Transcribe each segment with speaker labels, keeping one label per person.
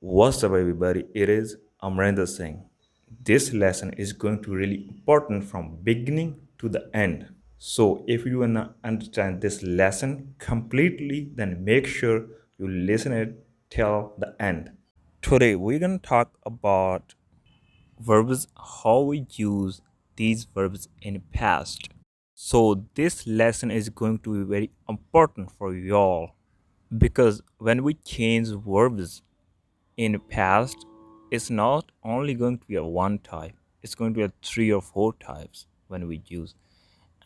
Speaker 1: What's up, everybody? It is Amrinder Singh. This lesson is going to be really important from beginning to the end. So, if you wanna understand this lesson completely, then make sure you listen it till the end. Today, we're gonna talk about verbs, how we use these verbs in past. So, this lesson is going to be very important for y'all because when we change verbs in past, it's not only going to be a one type, it's going to be a three or four types when we use,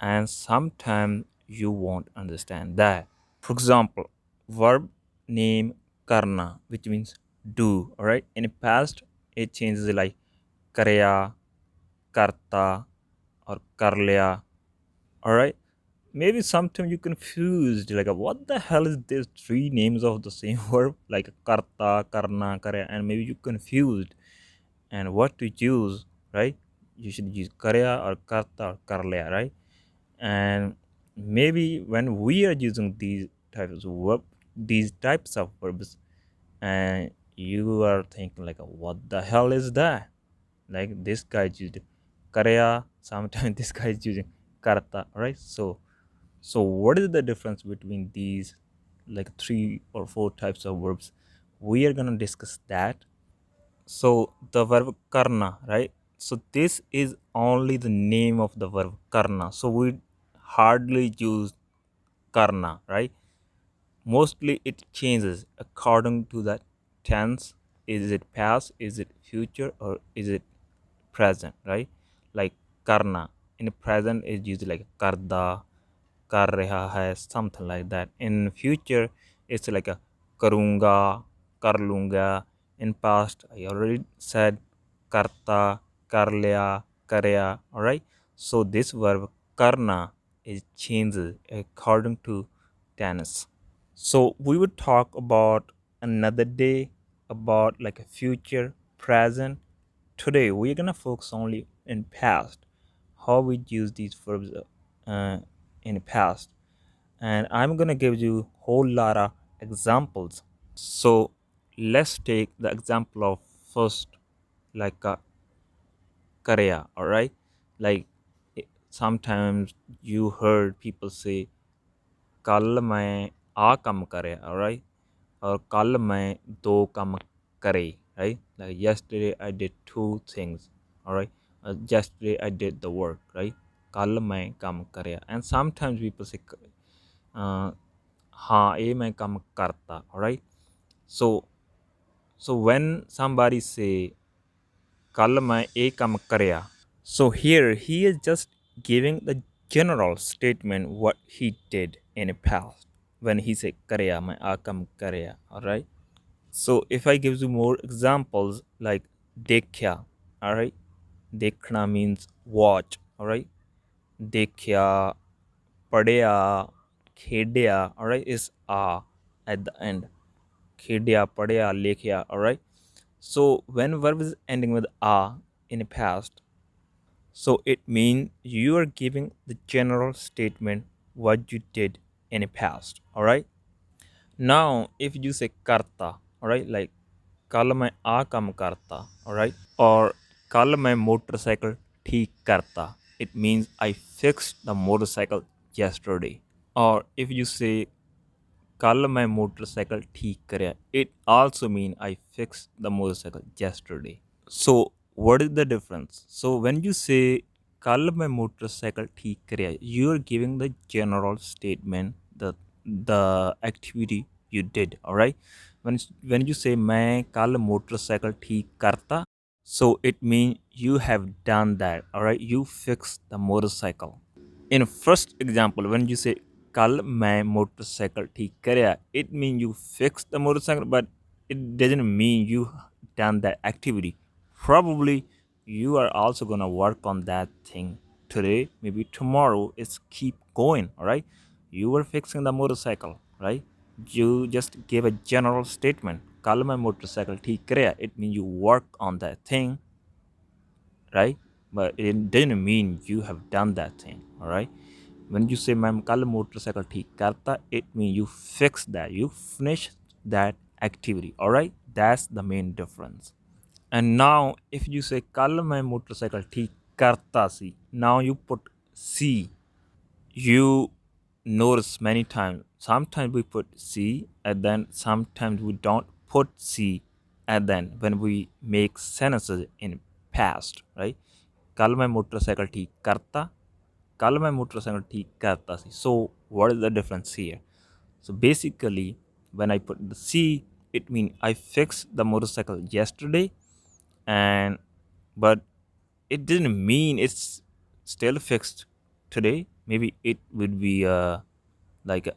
Speaker 1: and sometimes you won't understand that. For example, verb name karna, which means do. All right, in the past it changes like karya, karta, or karlya. All right, maybe sometimes you confused like what the hell is this three names of the same verb like karta, karna, karya, and maybe you confused and what to choose, right? You should use karya or karta or karlya, right? And maybe when we are using these types of verbs, and you are thinking like what the hell is that? Like this guy used karya, sometimes this guy is using karta, right? So what is the difference between these like three or four types of verbs? We are gonna discuss that. So the verb karna, right? So this is only the name of the verb karna. So we hardly use karna, right? Mostly it changes according to the tense. Is it past? Is it future? Or is it present, right? Like karna in the present is used like karda, kar reha hai, something like that. In future it's like a karunga, kar lunga. In past I already said karta, kar liya, karya. All right, so this verb karna is changes according to tense. So we would talk about another day about like a future, present. Today we're gonna focus only in past, how we use these verbs uh, in the past, and I'm gonna give you whole lot of examples. So let's take the example of first, like Korea. All right, like sometimes you heard people say कल मैं आ काम करे, all right, or कल मैं दो काम करे, right? Like yesterday I did two things, all right. Yesterday I did the work, right? कल मैं काम करे. And sometimes people say uh, हाँ ये मैं काम करता, all right. So when somebody say कल मैं ये काम करे, so here he is just giving the general statement what he did in the past when he said karya, my akam karya, all right? So if I give you more examples like dekhya, all right? Dekhna means watch, all right? Dekhya, padya, khedya, all right? Is at the end. Khedya, padya, lekhya, all right? So when verb is ending with in the past, so it means you are giving the general statement what you did in the past. All right. Now, if you say karta, all right, like kal main aa kam karta, all right, or kal main motorcycle theek karta, it means I fixed the motorcycle yesterday. Or if you say kal main motorcycle theek karya, it also means I fixed the motorcycle yesterday. So what is the difference? So when you say कल मैं motorcycle ठीक किया, you are giving the general statement, the activity you did. All right. When you say मैं कल motorcycle ठीक करता, so it means you have done that. All right. You fixed the motorcycle. In first example, when you say कल मैं motorcycle ठीक किया, it means you fixed the motorcycle, but it doesn't mean you done that activity. Probably you are also gonna work on that thing today, maybe tomorrow. It's keep going, all right? You were fixing the motorcycle, right? You just gave a general statement. कल मैं motorcycle ठीक किया. It means you work on that thing, right? But it didn't mean you have done that thing, all right? When you say मैं कल motorcycle ठीक करता, it means you fix that, you finish that activity. All right, that's the main difference. And now if you say kal main motorcycle theek karta si, now you put C. You notice many times, sometimes we put C and then sometimes we don't put C and then when we make sentences in past, right? Kal main motorcycle theek karta, kal main motorcycle theek karta si. So what is the difference here? So basically, when I put the C, it means I fixed the motorcycle yesterday, and but it didn't mean it's still fixed today. Maybe it would be like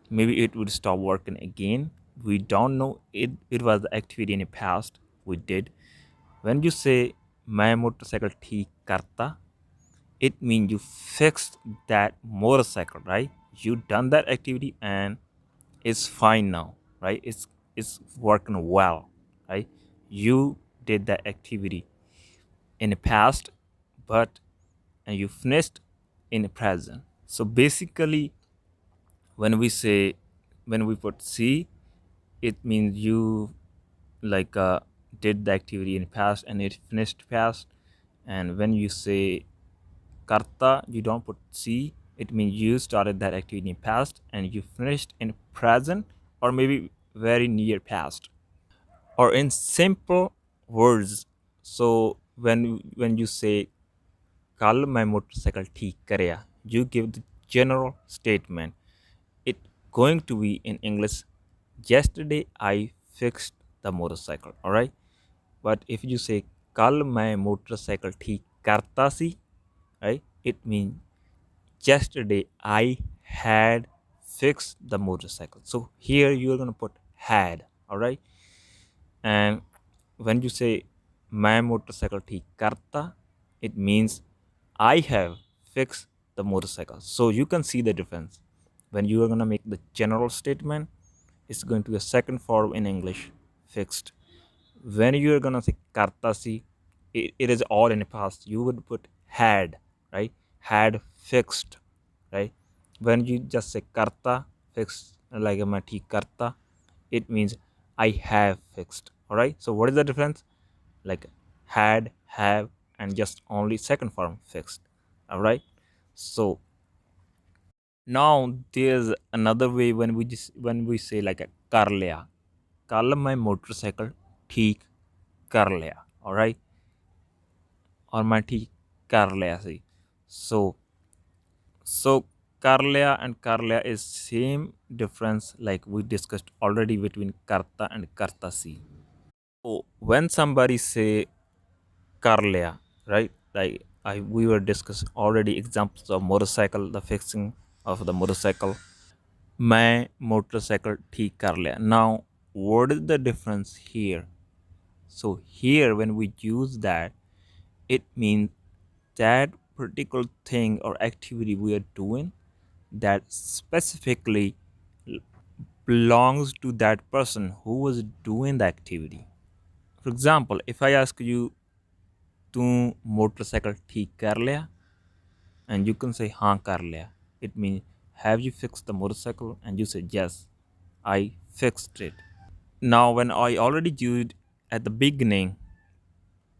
Speaker 1: maybe it would stop working again. We don't know. It was the activity in the past we did. When you say my motorcycle ठीक karta, it means you fixed that motorcycle, right? You done that activity and it's fine now, right? It's working well, right? You did that activity in the past, but and you finished in the present. So basically, when we say when we put C, it means you like did the activity in the past and it finished past. And when you say karta, you don't put C. It means you started that activity in past and you finished in present or maybe very near past. Or in simple words, so when you say kal main motorcycle theek karya, you give the general statement. It going to be in English. Yesterday I fixed the motorcycle. All right. But if you say kal main motorcycle theek karta si, right? It means yesterday I had fixed the motorcycle. So here you're gonna put had. All right. And when you say my motorcycle theek karta, it means I have fixed the motorcycle. So you can see the difference. When you are gonna make the general statement, it's going to be a second form in English, fixed. When you are gonna say karta si, it is all in the past. You would put had, right? Had fixed, right? When you just say karta, fixed, like a mati karta, it means I have fixed. All right. So what is the difference? Like had, have, and just only second form fixed. All right. So now there's another way when we say like a kar liya, kal my motorcycle ठीक कर लिया. All right. और मैं ठीक कर लिया सी. So karlya and karlya is same difference like we discussed already between karta and kartasi. So when somebody say karlya, right? Like we were discussing already examples of motorcycle, the fixing of the motorcycle. मैं motorcycle ठीक कर लिया. Now what is the difference here? So here when we use that, it means that particular thing or activity we are doing that specifically belongs to that person who was doing the activity. For example, if I ask you, तू motorcycle ठीक कर लिया? And you can say हाँ कर लिया. It means have you fixed the motorcycle? And you say yes, I fixed it. Now when I already used at the beginning,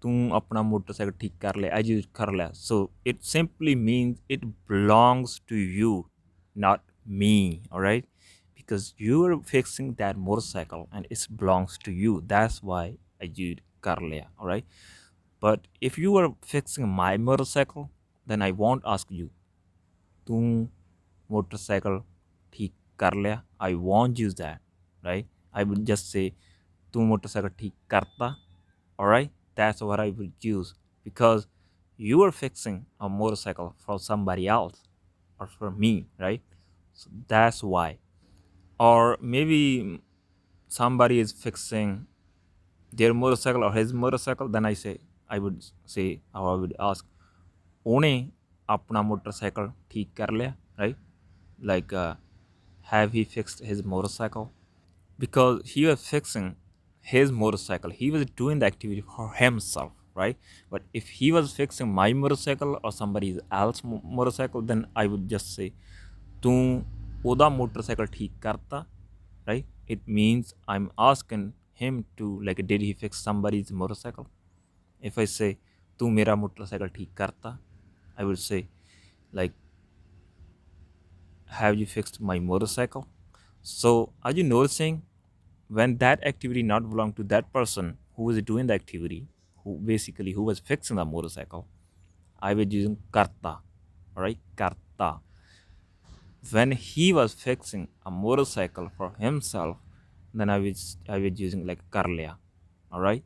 Speaker 1: तू अपना motorcycle ठीक कर ले, I used कर लिया. So it simply means it belongs to you, not me. All right, because you are fixing that motorcycle and it belongs to you. That's why I used कर लिया. All right, but if you are fixing my motorcycle, then I won't ask you, तू motorcycle ठीक कर लिया. I won't use that, right? I would just say, तू motorcycle ठीक करता. All right, that's what I would use because you are fixing a motorcycle for somebody else or for me, right? So that's why. Or maybe somebody is fixing their motorcycle or his motorcycle, then I would say, or I would ask, ਉਹਨੇ अपना motorcycle ठीक कर लिया, right? Like, have he fixed his motorcycle? Because he was fixing his motorcycle, he was doing the activity for himself, right? But if he was fixing my motorcycle or somebody else's motorcycle, then I would just say, तू ओदा motorcycle ठीक करता, right? it means I'm asking him to, like, did he fix somebody's motorcycle? If I say tu mera motorcycle theek karta, I would say, like, have you fixed my motorcycle? So are you noticing when that activity not belong to that person who was doing the activity, who was fixing the motorcycle, I was using karta, all right, karta. When he was fixing a motorcycle for himself, then I was using like karliya, all right.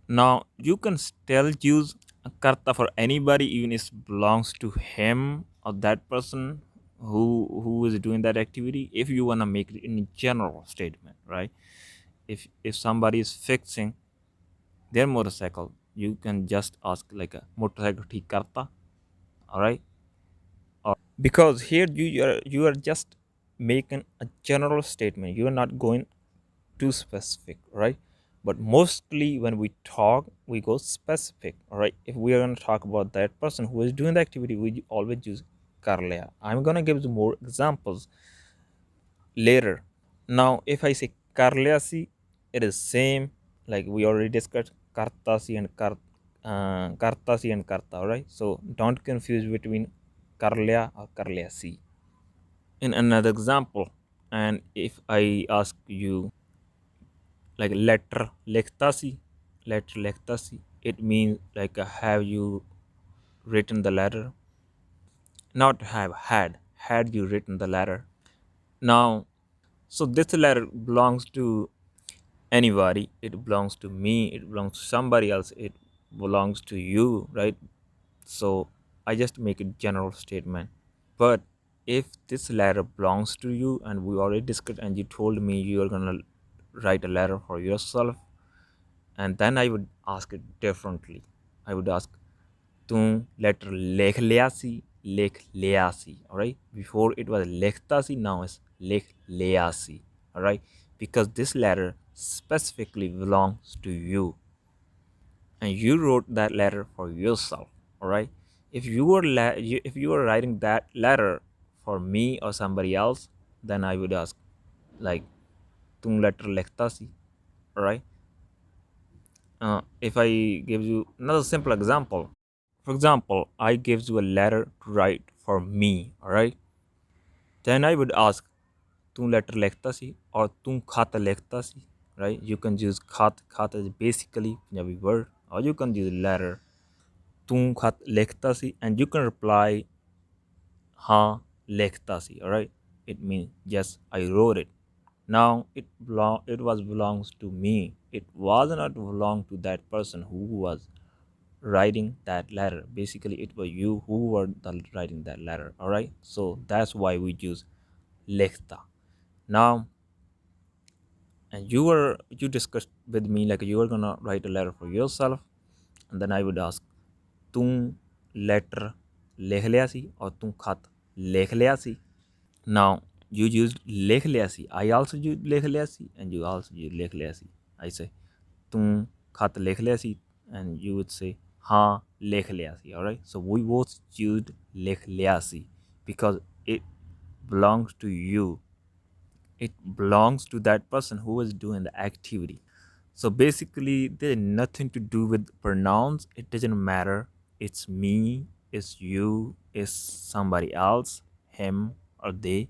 Speaker 1: Now you can still use a karta for anybody, even if it belongs to him or that person who is doing that activity. If you wanna make it in general statement, right? If somebody is fixing their motorcycle, you can just ask like a motorcycle theek karta, all right? Because here you are just making a general statement, you are not going too specific, right? But mostly when we talk we go specific, all right? If we are going to talk about that person who is doing the activity, we always use karliya. I'm going to give you more examples later. Now if I say karliasi, it is same, like we already discussed kartasi and kartasi and karta, all right? So don't confuse between karliya or karliasi. In another example, and if I ask you, like, letter lektasi, it means like have you written the letter? Not have, had you written the letter? Now, so this letter belongs to anybody, it belongs to me, it belongs to somebody else, it belongs to you, right? So I just make a general statement. But if this letter belongs to you and we already discussed and you told me you are gonna write a letter for yourself, and then I would ask it differently. I would ask, तू letter लिख लिया सी, alright? Before it was लिखता सी, now it's लिख लिया सी, alright? Because this letter specifically belongs to you, and you wrote that letter for yourself, alright? If if you were writing that letter for me or somebody else, then I would ask, like, तुम letter लिखता सी, alright? If I give you another simple example, for example, I give you a letter to write for me, alright? Then I would ask, तू letter लिखता सी or तू खत लिखता सी, right? You can use khat is basically Punjabi word, or you can use letter, तू खत लिखता सी, and you can reply, हाँ लिखता सी, alright? It means yes, I wrote it. Now it was belongs to me. It was not belong to that person who was writing that letter. Basically it was you who were writing that letter, all right? So that's why we use likhta. Now, and you discussed with me like you were gonna write a letter for yourself, and then I would ask, तू letter लिख लिया सी और तू खत लिख लिया सी? Now you used लिख लिया सी, I also used लिख लिया सी, and you also used लिख लिया सी. I say, तू खत लिख लिया सी, and you would say, हाँ लिख लिया सी, alright? So we both used लिख लिया सी because it belongs to you. It belongs to that person who is doing the activity. So basically, there's nothing to do with pronouns. It doesn't matter. It's me, it's you, it's somebody else, him or they.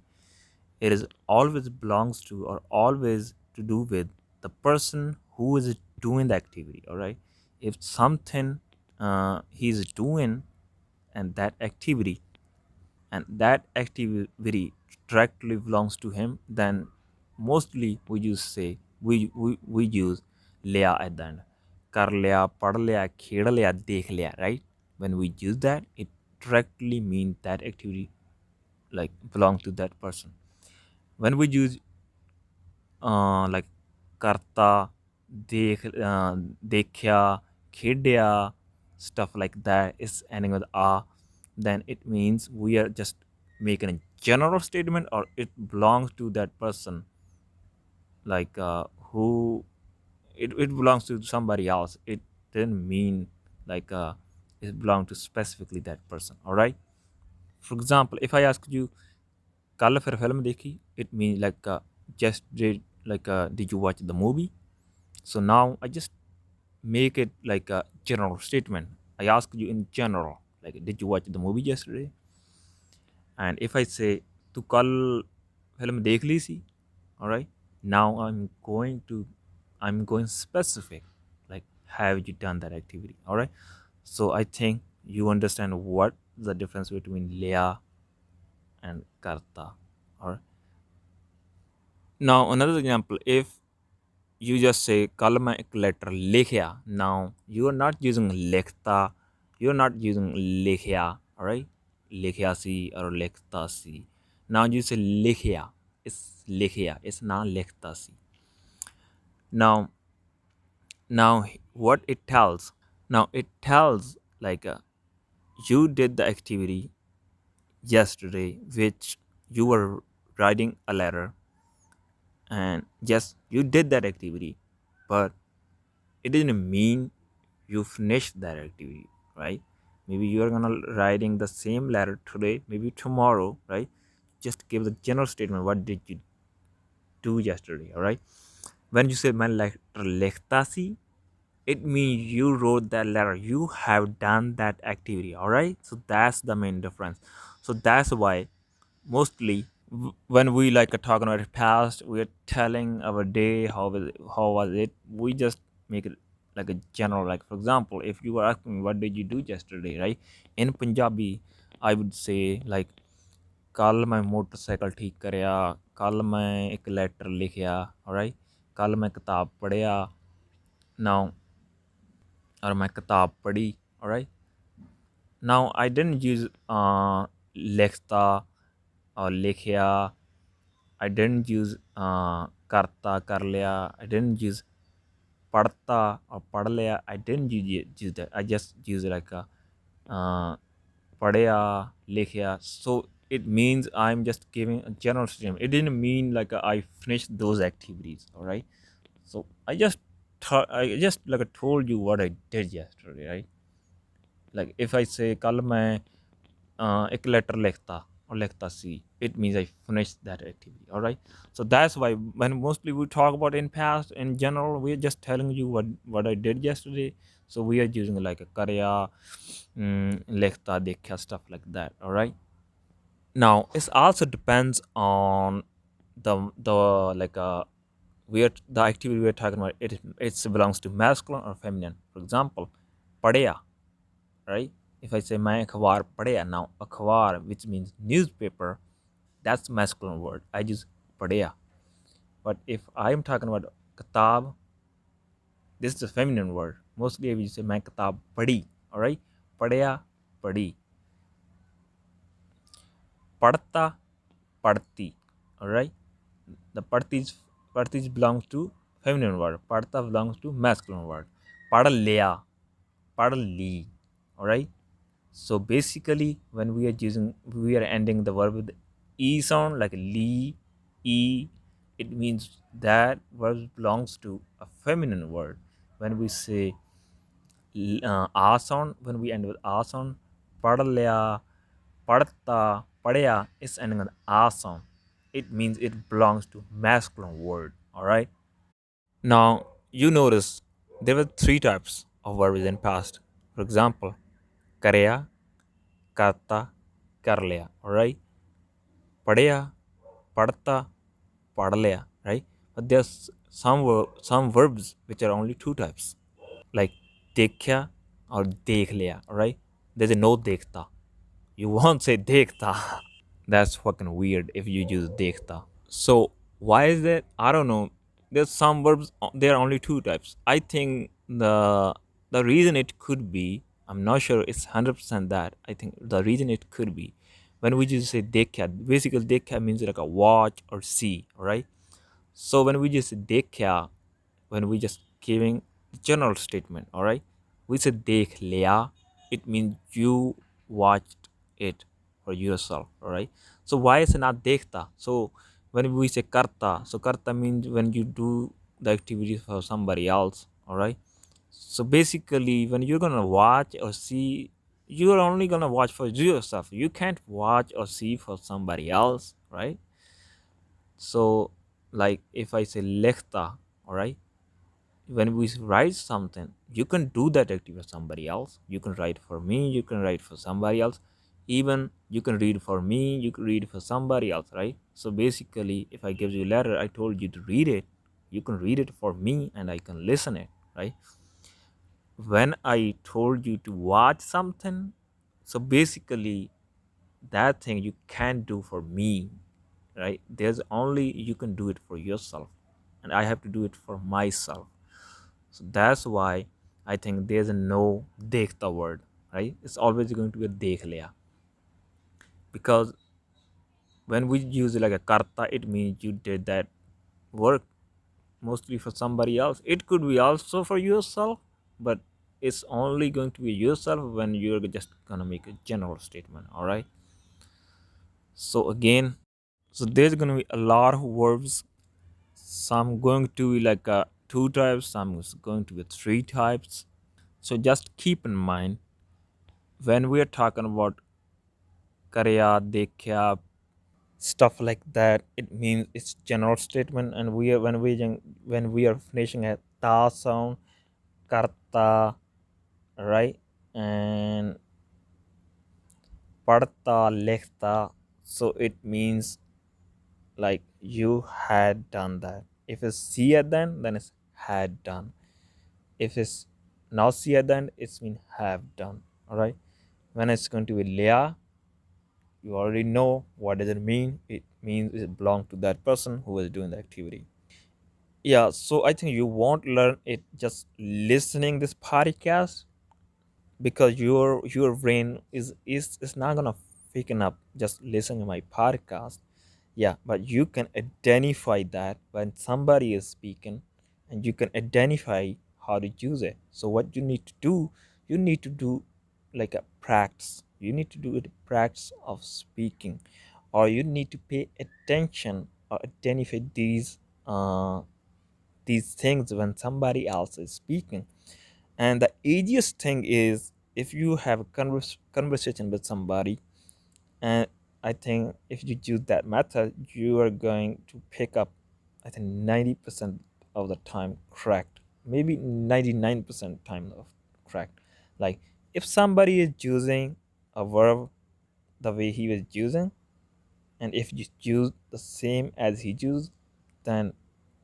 Speaker 1: It is always belongs to or always to do with the person who is doing the activity, all right? If something he's doing and that activity directly belongs to him, then mostly we use लिया at the end. कर लिया, पढ़ लिया, खेड़ लिया, देख लिया, right? When we use that, it directly means that activity like belongs to that person. When we use like karta, dekhya, khedya, stuff like that is ending with a, then it means we are just making a general statement or it belongs to that person, like who it belongs to somebody else. It didn't mean like it belongs to specifically that person, all right? For example, if I ask you, कल फिर film देखी, it means like just did like did you watch the movie? So now I just make it like a general statement. I ask you in general, like did you watch the movie yesterday? And if I say tu kal film dekh li si, all right, now I'm going specific, like have you done that activity? All right, so I think you understand what the difference between Leah and Karta. All right, now another example, if you just say kal main ek letter likhya, now you are not using likhta, you're not using likhya, all right, likhya si or likhta si. Now you say likhya, it's likhya, it's not likhta si. Now what it tells, now it tells like you did the activity yesterday, which you were writing a letter, and yes, you did that activity, but it didn't mean you finished that activity, right? Maybe you're gonna writing the same letter today, maybe tomorrow, right? Just give the general statement, what did you do yesterday? All right, when you say my letter likhta si, it means you wrote that letter, you have done that activity. All right, so that's the main difference. So that's why mostly when we like are talking about the past, we're telling our day, how was it, we just make it like a general, like for example, if you were asking me what did you do yesterday, right? In Punjabi I would say like कल मैं motorcycle ठीक करया, कल मैं एक letter लिखया, alright, कल मैं किताब पढ़िया, now और मैं किताब पढ़ी, alright. Now I didn't use लिखता or लिखया, I didn't use करता कर लिया, I didn't use पढ़ता or पढ़ लिया, I didn't use that, I just use like a पढ़या, लिखया. So it means I'm just giving a general statement. It didn't mean like I finished those activities, all right? So I just like told you what I did yesterday, right? Like if I say कल मैं एक letter लिखता or लिखता सी, it means I finished that activity, all right? So that's why when mostly we talk about in past, in general, we're just telling you what I did yesterday. So we are using like a karya, likhta, dekhya, stuff like that, all right? Now it also depends on the like the activity we're talking about. It belongs to masculine or feminine. For example, padya, right? If I say my akhbar padya, now akhbar, which means newspaper, that's masculine word. I use padya. But if I'm talking about kitab, this is a feminine word. Mostly we say my kitab padi, all right? Padya, padi. Padta, padti, all right? The partis belongs to feminine word. Padta belongs to masculine word. Pada liya, pada li, all right? So basically, when we are ending the verb with e sound like li, e, it means that verb belongs to a feminine word. When we say a sound, when we end with a sound, padalya, padta, padaya is ending with a sound. It means it belongs to masculine word. All right. Now you notice there were three types of verbs in past. For example, karya, karta, karliya. All right. Padaya, padta, padalya. Right. But there's some verbs which are only two types, like dekhya or dekh liya. All right. There's a no dekhta. You won't say dekhta. That's fucking weird if you use dekhta. So why is that? I don't know. There's some verbs. There are only two types. I think the reason it could be. I'm not sure it's 100% that. I think the reason it could be when we just say dekha. Basically, dekha means like a watch or see. All right. So when we just say dekha, when we just giving general statement, all right, we say dekh liya, it means you watched it for yourself, all right? So why is it not dekhta? So when we say karta, so karta means when you do the activity for somebody else, all right? So basically when you're gonna watch or see, you're only gonna watch for yourself. You can't watch or see for somebody else, right? So
Speaker 2: Like if I say likhta, all right, when we write something, you can do that activity for somebody else. You can write for me, you can write for somebody else, even you can read for me, you can read for somebody else, right? So basically, if I give you a letter, I told you to read it, you can read it for me and I can listen it, right? When I told you to watch something, so basically that thing you can't do for me, right? There's only you can do it for yourself, and I have to do it for myself. So that's why I think there's a no dekhta word, right? It's always going to be a dekh liya, because when we use it like a karta, it means you did that work mostly for somebody else. It could be also for yourself, but it's only going to be yourself when you're just gonna make a general statement. All right. So again, so there's gonna be a lot of verbs. Some going to be like two types. Some is going to be three types. So just keep in mind when we are talking about karya, dekhya, stuff like that, it means it's general statement, and we are when we are finishing a ta sound, karta, right, and padta, lekhta, so it means like you had done that. If it's see at the end, then it's had done. If it's now see at the end, it's mean have done. All right. When it's going to be lea, you already know what does it mean. It means it belongs to that person who is doing the activity. Yeah, so I think you won't learn it just listening this podcast, because your brain is not gonna picking up just listening to my podcast. Yeah, but you can identify that when somebody is speaking, and you can identify how to use it. So what you need to do, you need to do like a practice. You need to do it practice of speaking, or you need to pay attention or identify these things when somebody else is speaking. And the easiest thing is if you have a conversation with somebody, and I think if you use that method, you are going to pick up, I think, 90% of the time correct, maybe 99% time of correct. Like if somebody is using a verb the way he was using, and if you use the same as he used, then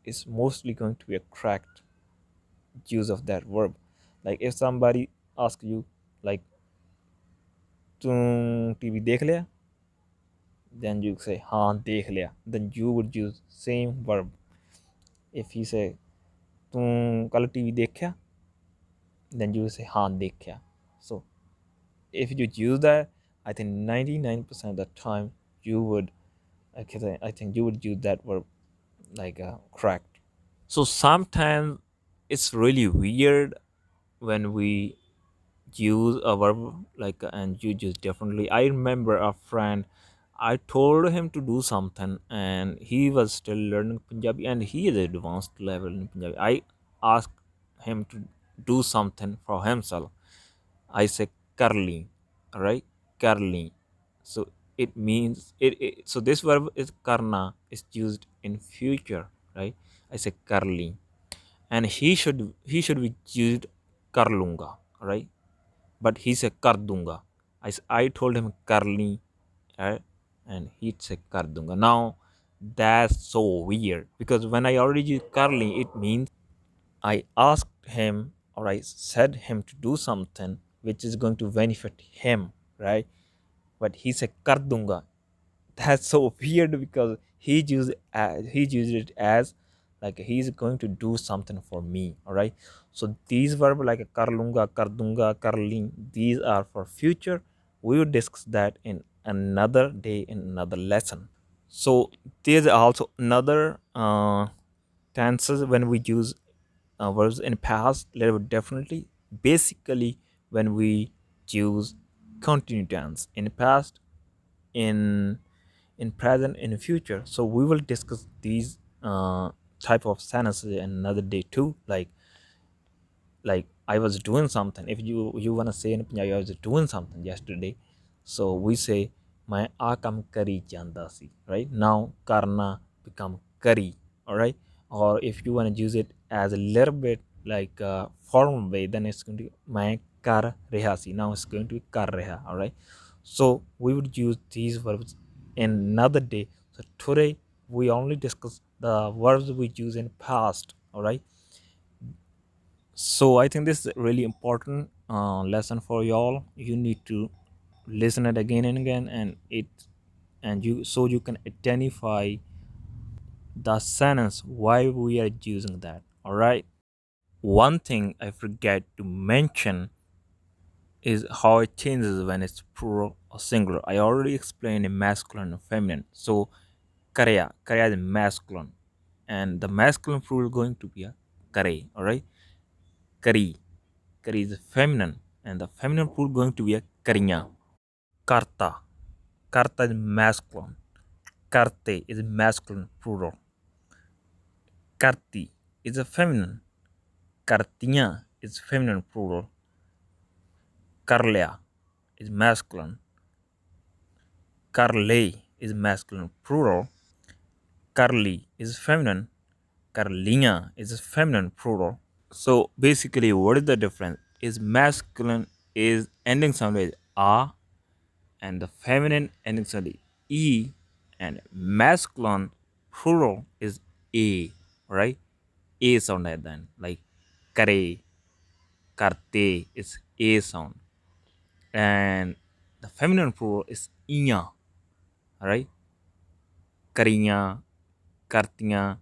Speaker 2: it's mostly going to be a correct use of that verb. Like if somebody asks you like तुम TV देख लिया, then you say हाँ देख लिया, then you would use same verb. If he say तुम कल TV देखा, then you say हाँ देखा. So if you use that, I think 99% of the time you would, okay, I think you would use that verb like correct. So sometimes it's really weird when we use a verb like and you use differently. I remember a friend, I told him to do something and he was still learning Punjabi and he is advanced level in Punjabi. I asked him to do something for himself. I say curly, right? Curly. So it means so this verb is karna, is used in future, right? I say curly, and he should be used karlunga, right? But he said kar dunga. I told him karli, right? And he said kar dunga. Now that's so weird, because when I already use karli, it means I asked him or I said him to do something which is going to benefit him, right? But he said kar dunga. That's so weird, because he used it as like he's going to do something for me. All right. So these verbs like karlunga, kardunga, karlin, these are for future. We will discuss that in another day in another lesson. So there's also another tenses when we use verbs in past little bit differently. Basically, when we use continuous tense in past, in present, in future. So we will discuss these type of sentences in another day too. Like I was doing something. If you want to say in Punjabi, I was doing something yesterday, so we say मैं आ काम करी ਜਾਂਦਾ ਸੀ, right? Now karna become kari. all right? Or if you want to use it as a little bit like formal way, then it's going to be मैं कर रहा सी. Now it's going to be कर रहा, all right? So we would use these verbs in another day. So today we only discuss the verbs we use in past, all right? So I think this is a really important lesson for y'all. You need to listen it again and again, and you so you can identify the sentence why we are using that, all right? One thing I forget to mention is how it changes when it's plural or singular. I already explained in masculine and feminine. So karya is masculine, and the masculine plural going to be a kare, all right? Kari, kari is feminine, and the feminine plural going to be a karinya. Karta, karta is masculine. Karte is masculine plural. Karti is a feminine. Kartinya is feminine plural. Karlya is masculine. Karle is masculine plural. Karli is feminine. Karlinya is feminine plural. So basically, what is the difference? Is masculine is ending sound with a, and the feminine ending sound is e, and masculine plural is a, right? A sound at the end, like kare, karte is a sound, and the feminine plural is inya, right? Karinya, kartinya,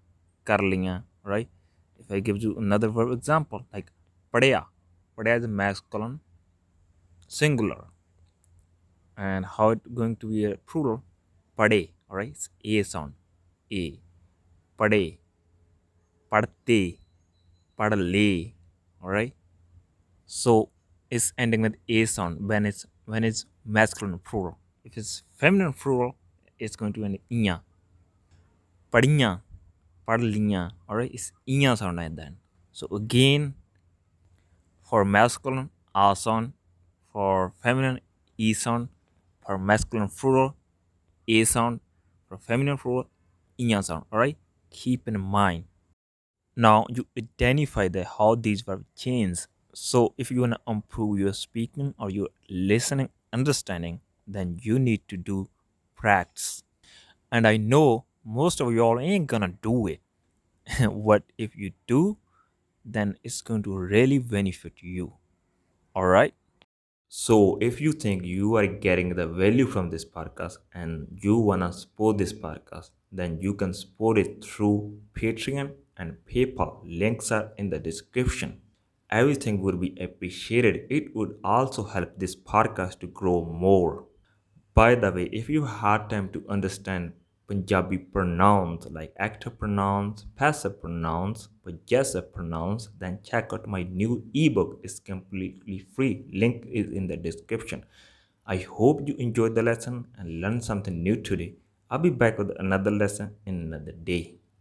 Speaker 2: karlinya, right? If I give you another verb example, like padaya, padaya is masculine singular, and how it going to be a plural? Pade, all right? It's a sound, a, pade, padte, padale, all right? So it's ending with a sound when it's masculine plural. If it's feminine plural, it's going to end inya. Padinya, padalinya, all right? It's inya sound like that. So again, for masculine, a sound. For feminine, e sound. For masculine plural, a sound. For feminine plural, inya sound. All right, keep in mind. Now you identify the how these verbs change. So if you want to improve your speaking or your listening understanding, then you need to do practice. And I know most of y'all ain't gonna do it. What if you do? Then it's going to really benefit you. All right.
Speaker 1: So, if you think you are getting the value from this podcast and you wanna support this podcast, then you can support it through Patreon and PayPal. Links are in the description. Everything would be appreciated. It would also help this podcast to grow more. By the way, if you had time to understand Punjabi pronouns like active pronouns, passive pronouns, possessive pronouns, then check out my new ebook. It's completely free. Link is in the description. I hope you enjoyed the lesson and learned something new today. I'll be back with another lesson in another day.